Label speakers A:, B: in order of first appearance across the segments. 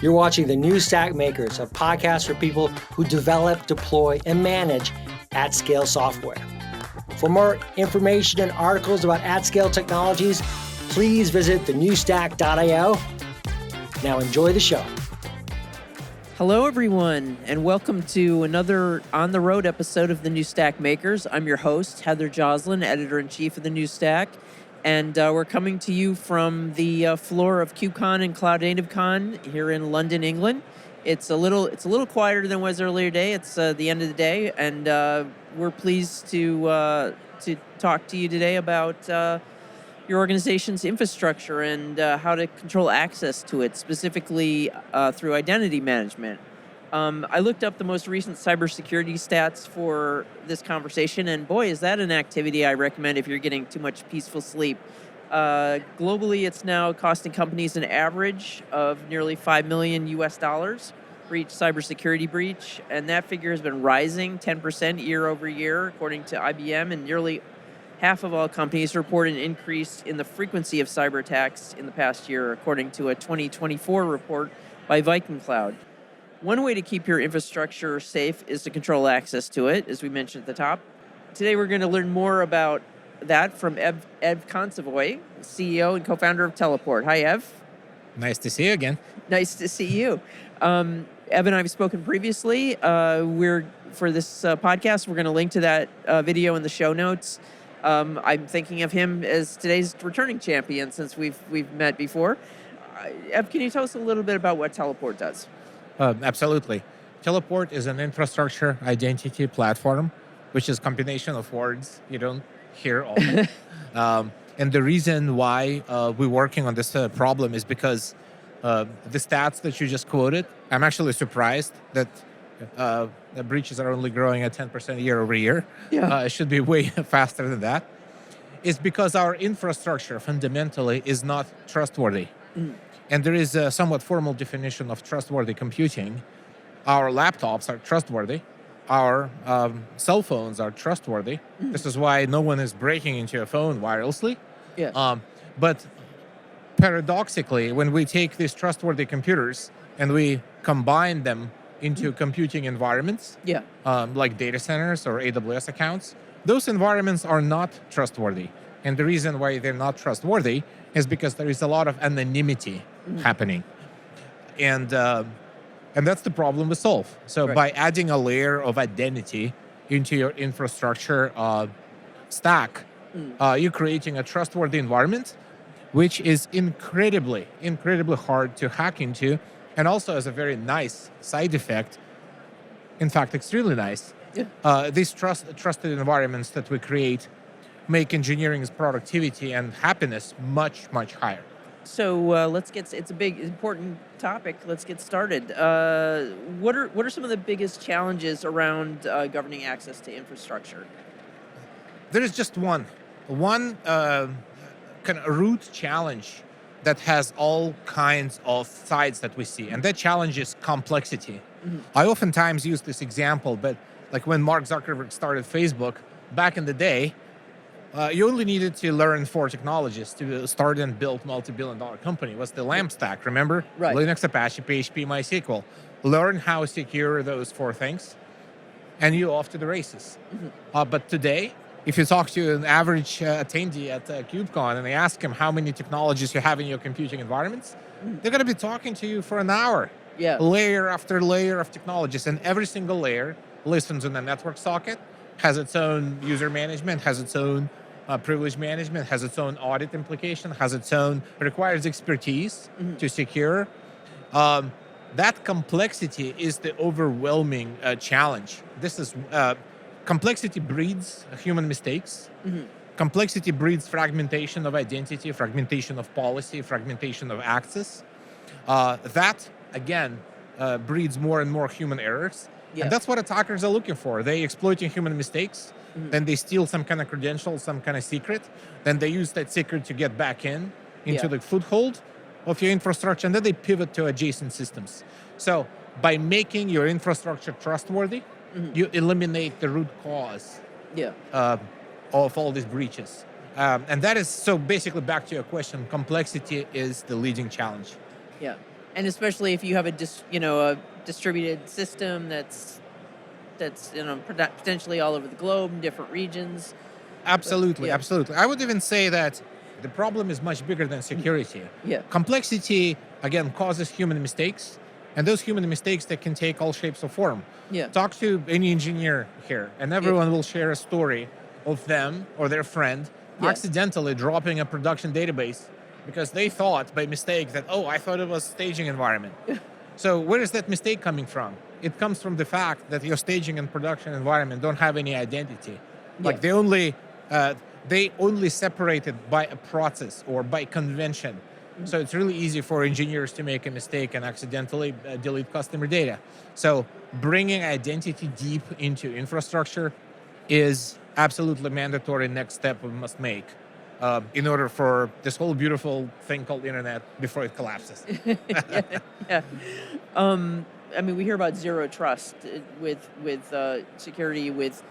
A: You're watching the New Stack Makers, a podcast for people who develop, deploy, and manage at-scale software. For more information and articles about at-scale technologies, please visit thenewstack.io. Now enjoy the show.
B: Hello, everyone, and welcome to another on-the-road episode of the New Stack Makers. I'm your host, Heather Joslyn, Editor-in-Chief of the New Stack, and we're coming to you from the floor of KubeCon and CloudNativeCon here in London, England. It's a little quieter than it was earlier today. It's the end of the day, and we're pleased to talk to you today about your organization's infrastructure and how to control access to it, specifically through identity management. I looked up the most recent cybersecurity stats for this conversation, and boy, is that an activity I recommend if you're getting too much peaceful sleep. Globally, it's now costing companies an average of nearly $5 million for each cybersecurity breach, and that figure has been rising 10% year over year, according to IBM, and nearly half of all companies report an increase in the frequency of cyber attacks in the past year, according to a 2024 report by Viking Cloud. One way to keep your infrastructure safe is to control access to it, as we mentioned at the top. Today we're going to learn more about that from Ev Kontsevoy, CEO and co-founder of Teleport. Hi, Ev.
C: Nice to see you again.
B: Nice to see you. Ev and I have spoken previously. For this podcast, we're going to link to that video in the show notes. I'm thinking of him as today's returning champion since we've met before. Ev, can you tell us a little bit about what Teleport does?
C: Absolutely. Teleport is an infrastructure identity platform, which is a combination of words you don't hear often. And the reason why we're working on this problem is because the stats that you just quoted, I'm actually surprised that the breaches are only growing at 10% year over year.
B: Yeah.
C: It should be way faster than that. It's because our infrastructure fundamentally is not trustworthy. And there is a somewhat formal definition of trustworthy computing. Our laptops are trustworthy. Our cell phones are trustworthy. This is why no one is breaking into a phone wirelessly.
B: Yeah.
C: But paradoxically, when we take these trustworthy computers and we combine them into computing environments, like data centers or AWS accounts, those environments are not trustworthy. And the reason why they're not trustworthy is because there is a lot of anonymity happening. And that's the problem we solve. So by adding a layer of identity into your infrastructure stack, you're creating a trustworthy environment, which is incredibly hard to hack into, and also has a very nice side effect. In fact, extremely nice. These trusted environments that we create make engineering's productivity and happiness much higher.
B: So it's a big, important topic. Let's get started. What are some of the biggest challenges around governing access to infrastructure?
C: There is just one kind of root challenge that has all kinds of sides that we see, and that challenge is complexity. I oftentimes use this example, but like when Mark Zuckerberg started Facebook back in the day, you only needed to learn 4 technologies to start and build multi-billion-dollar company. It was the LAMP stack, remember?
B: Right.
C: Linux, Apache, PHP, MySQL. Learn how secure those 4 things, and you're off to the races. But today, if you talk to an average attendee at KubeCon and they ask him how many technologies you have in your computing environments, they're going to be talking to you for an hour.
B: Yeah.
C: Layer after layer of technologies, and every single layer listens in a network socket, has its own user management, has its own privilege management, has its own audit implication, requires expertise to secure. That complexity is the overwhelming challenge. Complexity breeds human mistakes. Complexity breeds fragmentation of identity, fragmentation of policy, fragmentation of access. That, again, breeds more and more human errors.
B: Yeah.
C: And that's what attackers are looking for. They exploiting human mistakes, then they steal some kind of credential, some kind of secret, then they use that secret to get back into the foothold of your infrastructure, and then they pivot to adjacent systems. So by making your infrastructure trustworthy, you eliminate the root cause of all these breaches. And that is, so basically back to your question, complexity is the leading challenge.
B: Yeah. And especially if you have a distributed system that's potentially all over the globe in different regions.
C: Absolutely, absolutely. I would even say that the problem is much bigger than security.
B: Yeah.
C: Complexity, again, causes human mistakes, and those human mistakes that can take all shapes or form.
B: Yeah.
C: Talk to any engineer here, and everyone will share a story of them or their friend accidentally dropping a production database because they thought by mistake that, I thought it was staging environment. So where is that mistake coming from? It comes from the fact that your staging and production environment don't have any identity. Like they only separated by a process or by convention. So it's really easy for engineers to make a mistake and accidentally delete customer data. So bringing identity deep into infrastructure is absolutely mandatory next step we must make in order for this whole beautiful thing called internet before it collapses.
B: Yeah. We hear about zero trust with security, with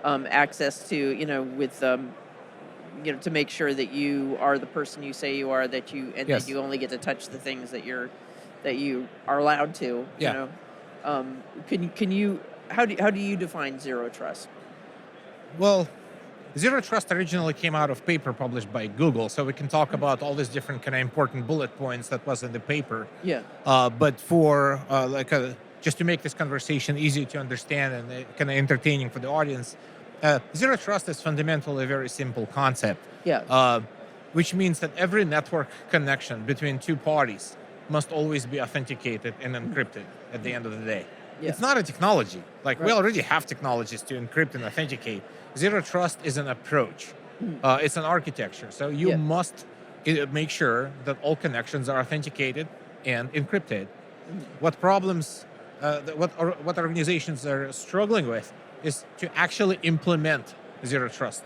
B: access to, to make sure that you are the person you say you are, that you only get to touch the things that you are allowed to.
C: Yeah.
B: How do you define zero trust?
C: Well, zero trust originally came out of paper published by Google, so we can talk about all these different kind of important bullet points that was in the paper.
B: Yeah.
C: But for just to make this conversation easy to understand and kind of entertaining for the audience, zero trust is fundamentally a very simple concept.
B: Yeah.
C: Which means that every network connection between two parties must always be authenticated and encrypted at the end of the day. Yeah. It's not a technology. We already have technologies to encrypt and authenticate. Zero trust is an approach. It's an architecture. So you must make sure that all connections are authenticated and encrypted. What problems, what organizations are struggling with is to actually implement zero trust.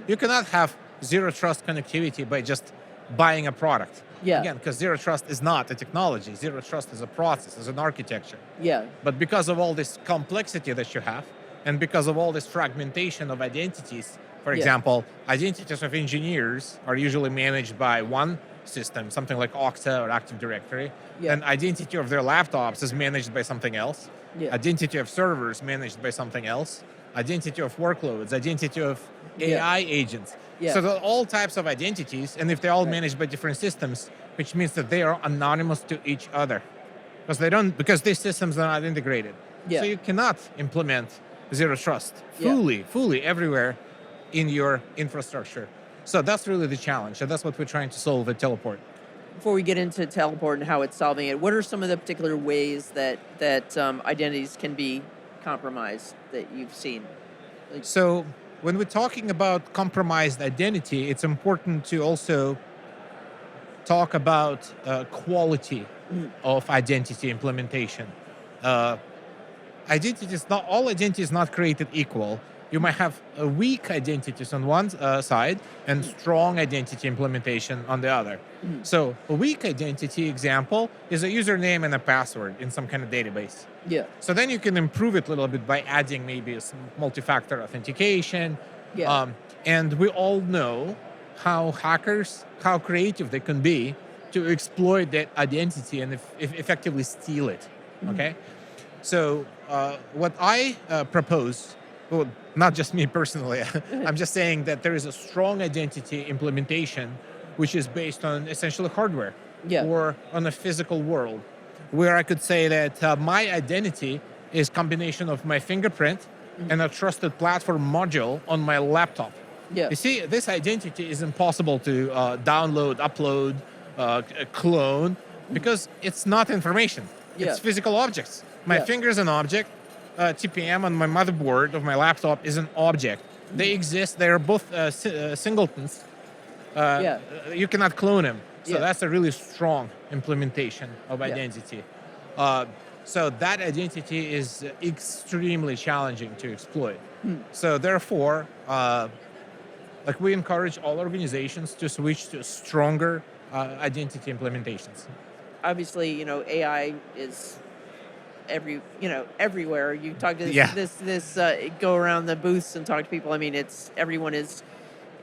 C: You cannot have zero trust connectivity by just buying a product.
B: Yeah.
C: Again, because zero trust is not a technology. Zero trust is a process, is an architecture.
B: Yeah.
C: But because of all this complexity that you have, and because of all this fragmentation of identities, for example, identities of engineers are usually managed by one system, something like Okta or Active Directory, and identity of their laptops is managed by something else. Identity of servers managed by something else. Identity of workloads, identity of AI agents. So there are all types of identities, and if they're all managed by different systems, which means that they are anonymous to each other, because these systems are not integrated. So you cannot implement zero trust fully everywhere in your infrastructure. So that's really the challenge, and that's what we're trying to solve at Teleport.
B: Before we get into Teleport and how it's solving it, what are some of the particular ways that identities can be compromised that you've seen?
C: So when we're talking about compromised identity, it's important to also talk about quality of identity implementation. All identity is not created equal. You might have weak identities on one side and strong identity implementation on the other. So a weak identity example is a username and a password in some kind of database.
B: Yeah.
C: So then you can improve it a little bit by adding maybe some multi-factor authentication. And we all know how creative they can be to exploit that identity and effectively steal it. Okay. So what I propose, well, not just me personally, I'm just saying that there is a strong identity implementation which is based on essentially hardware or on a physical world, where I could say that my identity is combination of my fingerprint and a trusted platform module on my laptop. You see, this identity is impossible to download, upload, clone, because it's not information. It's physical objects. My finger is an object. TPM on my motherboard of my laptop is an object. They exist. They are both singletons. You cannot clone them. So that's a really strong implementation of identity. So that identity is extremely challenging to exploit. So therefore, we encourage all organizations to switch to stronger identity implementations.
B: Obviously, AI is everywhere. You talk to this go around the booths and talk to people. I mean, everyone is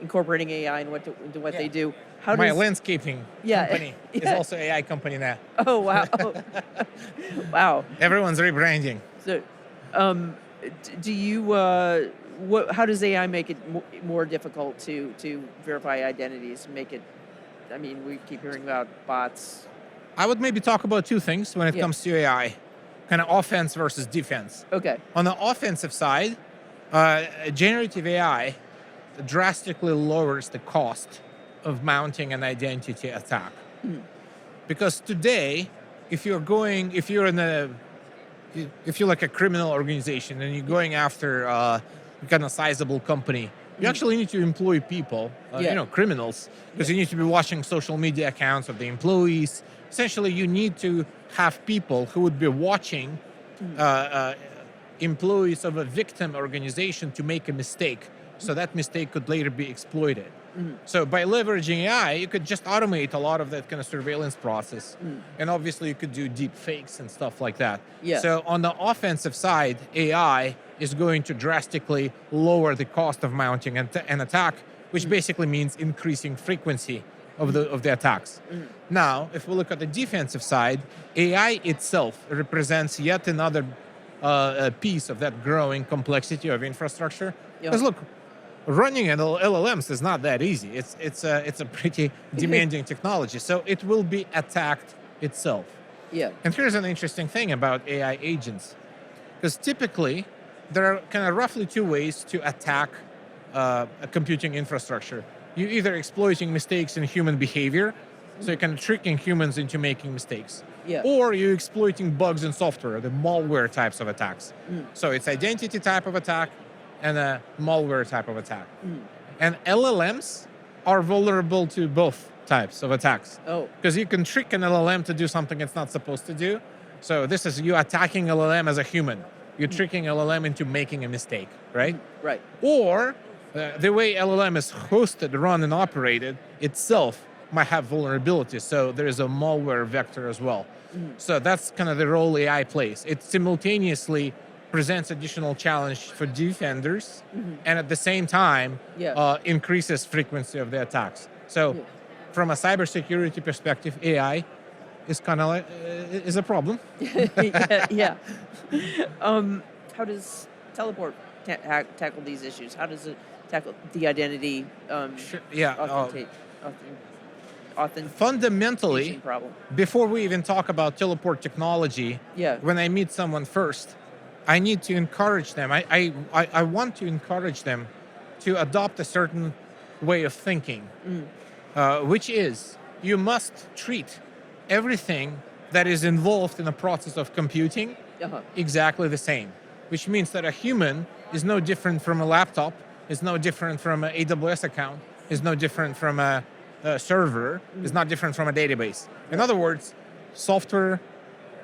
B: incorporating AI into what they do.
C: My landscaping company is also AI company now.
B: Oh, wow. Wow.
C: Everyone's rebranding.
B: So, do you, how does AI make it more difficult to verify identities, we keep hearing about bots.
C: I would maybe talk about two things when it comes to AI, kind of offense versus defense.
B: Okay.
C: On the offensive side, generative AI drastically lowers the cost of mounting an identity attack. Because today, if you're like a criminal organization and you're going after kind of sizable company, you actually need to employ people, criminals, because you need to be watching social media accounts of the employees. Essentially, you need to have people who would be watching employees of a victim organization to make a mistake, so that mistake could later be exploited. So by leveraging AI, you could just automate a lot of that kind of surveillance process. And obviously you could do deep fakes and stuff like that. So on the offensive side, AI is going to drastically lower the cost of mounting an attack, which basically means increasing frequency of the attacks. Now, if we look at the defensive side, AI itself represents yet another piece of that growing complexity of infrastructure. Because look, running LLMs is not that easy. It's a pretty demanding technology. So it will be attacked itself. And here's an interesting thing about AI agents. Because typically, there are kind of roughly two ways to attack a computing infrastructure. You're either exploiting mistakes in human behavior, so you're kind of tricking humans into making mistakes. Or you're exploiting bugs in software, the malware types of attacks. So it's identity type of attack and a malware type of attack. And LLMs are vulnerable to both types of attacks. Because you can trick an LLM to do something it's not supposed to do. So this is you attacking LLM as a human. You're tricking LLM into making a mistake, right?
B: Right.
C: Or the way LLM is hosted, run, and operated itself might have vulnerabilities. So there is a malware vector as well. So that's kind of the role AI plays. It simultaneously presents additional challenge for defenders, and at the same time increases frequency of the attacks. So from a cybersecurity perspective, AI is kind of like is a problem.
B: How does Teleport tackle these issues? How does it tackle the identity
C: fundamentally
B: problem?
C: Before we even talk about Teleport technology, when I meet someone first, I need to encourage them. I want to encourage them to adopt a certain way of thinking, which is you must treat everything that is involved in the process of computing exactly the same, which means that a human is no different from a laptop, is no different from an AWS account, is no different from a server, is not different from a database. In other words, software,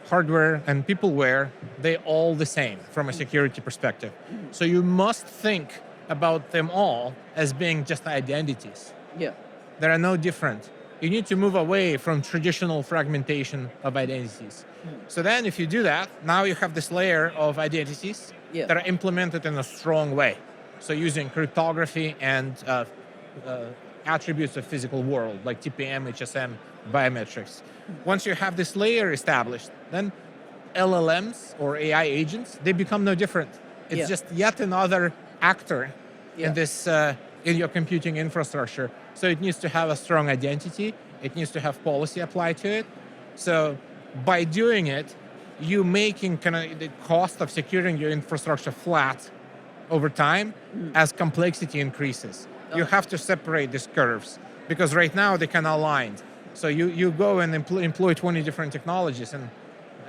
C: hardware, and peopleware, they all the same from a security perspective. So you must think about them all as being just identities. They are no different. You need to move away from traditional fragmentation of identities. So then if you do that, now you have this layer of identities that are implemented in a strong way. So using cryptography and attributes of physical world, like TPM, HSM, biometrics. Once you have this layer established, then LLMs or AI agents, they become no different. It's just yet another actor in this in your computing infrastructure. So it needs to have a strong identity. It needs to have policy applied to it. So by doing it, you making kind of the cost of securing your infrastructure flat over time as complexity increases. You have to separate these curves because right now they're kind of aligned. So you go and employ 20 different technologies, and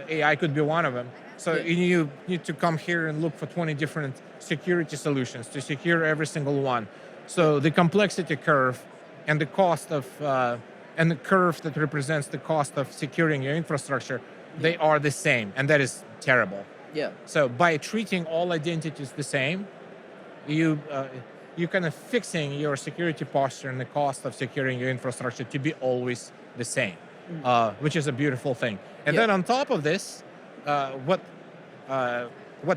C: AI could be one of them. So you need to come here and look for 20 different security solutions to secure every single one. So the complexity curve and the cost of, and the curve that represents the cost of securing your infrastructure, they are the same, and that is terrible. So by treating all identities the same, you're kind of fixing your security posture and the cost of securing your infrastructure to be always the same, which is a beautiful thing. And then on top of this, what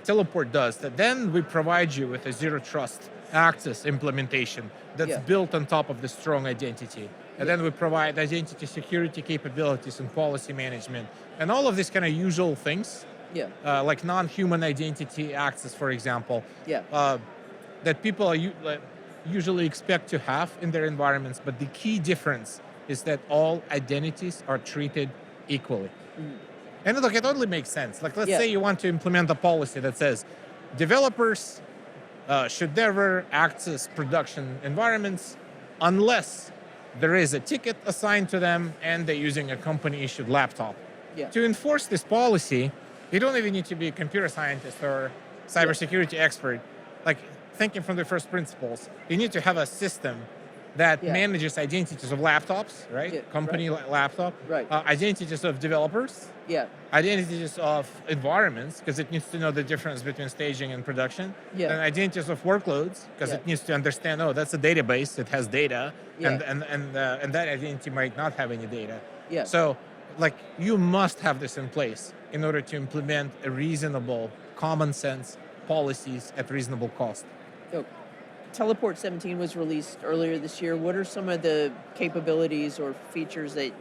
C: Teleport does, that then we provide you with a zero trust access implementation that's built on top of the strong identity. And then we provide identity security capabilities and policy management and all of these kind of usual things, like non-human identity access, for example, that people are usually expect to have in their environments. But the key difference is that all identities are treated equally. And look, it totally makes sense. Like, let's say you want to implement a policy that says developers should never access production environments unless there is a ticket assigned to them and they're using a company-issued laptop. To enforce this policy, you don't even need to be a computer scientist or cybersecurity expert. Like, thinking from the first principles, you need to have a system that manages identities of laptops, right? Company laptop. Identities of developers. Identities of environments, because it needs to know the difference between staging and production. And identities of workloads, because it needs to understand, oh, that's a database, it has data, and that identity might not have any data. So, like, you must have this in place in order to implement a reasonable, common sense policies at reasonable cost.
B: So, Teleport 17 was released earlier this year. What are some of the capabilities or features that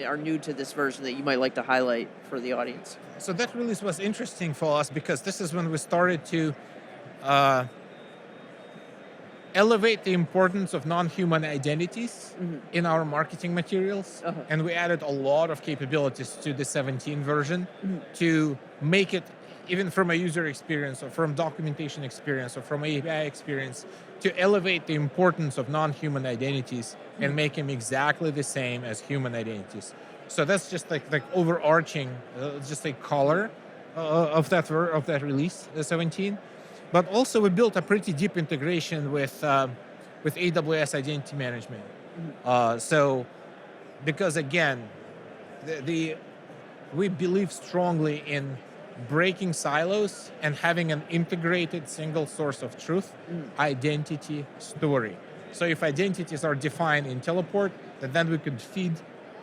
B: are new to this version that you might like to highlight for the audience?
C: So that release was interesting for us because this is when we started to elevate the importance of non-human identities in our marketing materials. And we added a lot of capabilities to the 17 version to make it, even from a user experience or from documentation experience or from API experience, to elevate the importance of non-human identities and make them exactly the same as human identities. So that's just like overarching, just a color of that release, the 17. But also we built a pretty deep integration with AWS identity management. So, because again, we believe strongly in breaking silos and having an integrated single source of truth, identity story. So if identities are defined in Teleport, then we could feed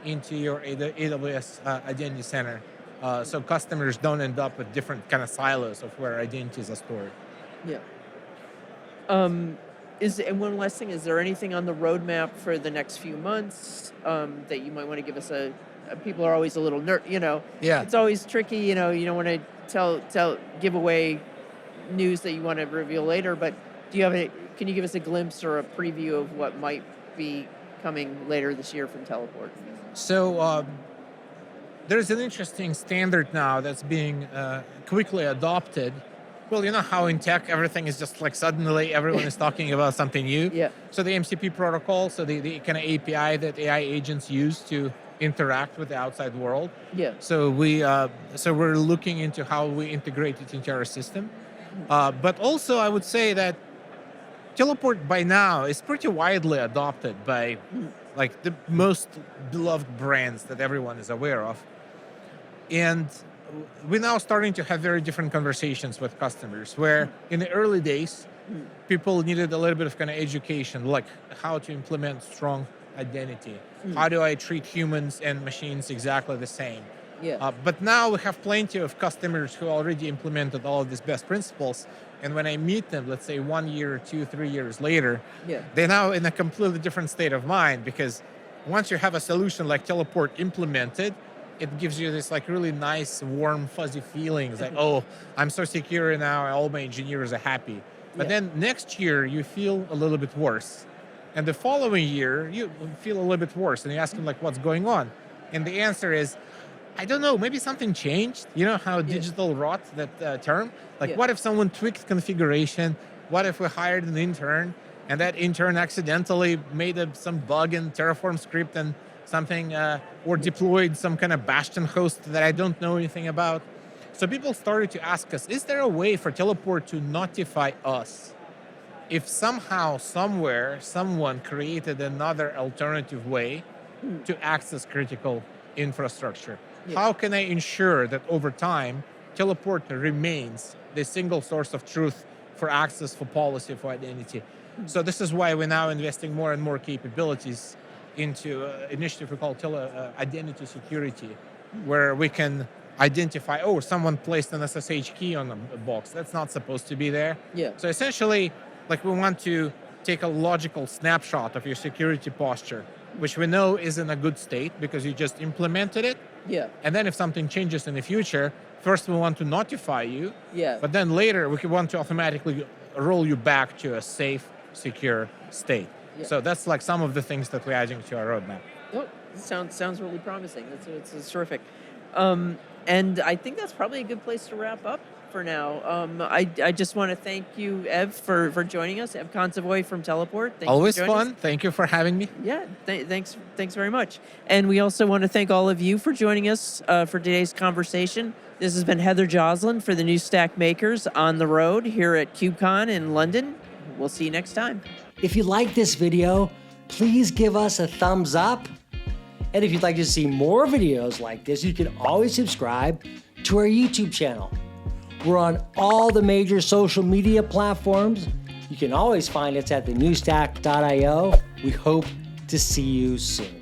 C: into your AWS Identity Center, so customers don't end up with different kind of silos of where identities are stored.
B: And one last thing, is there anything on the roadmap for the next few months that you might want to give us people are always a little it's always tricky, you don't want to give away news that you want to reveal later, but can you give us a glimpse or a preview of what might be coming later this year from Teleport?
C: So there's an interesting standard now that's being quickly adopted. Well, you know how in tech everything is just like suddenly everyone is talking about something new. So the MCP protocol, so the kind of API that AI agents use to interact with the outside world. So we're looking into how we integrate it into our system. But also I would say that Teleport by now is pretty widely adopted by like the most beloved brands that everyone is aware of. And we're now starting to have very different conversations with customers where in the early days, people needed a little bit of kind of education, like how to implement strong identity. How do I treat humans and machines exactly the same? But now we have plenty of customers who already implemented all of these best principles. And when I meet them, let's say 1 year, 2, 3 years later, they're now in a completely different state of mind, because once you have a solution like Teleport implemented, it gives you this like really nice, warm, fuzzy feelings like, oh, I'm so secure now, all my engineers are happy. But then next year, you feel a little bit worse. And the following year, you feel a little bit worse. And you ask them, like, what's going on? And the answer is, I don't know, maybe something changed. You know how digital rot, that term? Like, what if someone tweaked configuration? What if we hired an intern, and that intern accidentally made some bug in Terraform script and something, or deployed some kind of Bastion host that I don't know anything about? So people started to ask us, is there a way for Teleport to notify us if somehow, somewhere, someone created another alternative way to access critical infrastructure? How can I ensure that over time, Teleport remains the single source of truth for access, for policy, for identity? So this is why we're now investing more and more capabilities into an initiative we call identity security, where we can identify, someone placed an SSH key on a box. That's not supposed to be there. So essentially, like we want to take a logical snapshot of your security posture, which we know is in a good state because you just implemented it.
B: Yeah.
C: And then if something changes in the future, first we want to notify you.
B: Yeah.
C: But then later we want to automatically roll you back to a safe, secure state. Yeah. So that's like some of the things that we're adding to our roadmap.
B: Oh, sounds really promising. It's terrific. And I think that's probably a good place to wrap up for now. I just want to thank you, Ev, for joining us. Ev Kontsevoy from Teleport.
C: Always fun. Thank you for having me.
B: Yeah, thanks very much. And we also want to thank all of you for joining us for today's conversation. This has been Heather Joslyn for the New Stack Makers on the road here at KubeCon in London. We'll see you next time.
A: If you like this video, please give us a thumbs up. And if you'd like to see more videos like this, you can always subscribe to our YouTube channel. We're on all the major social media platforms. You can always find us at thenewstack.io. We hope to see you soon.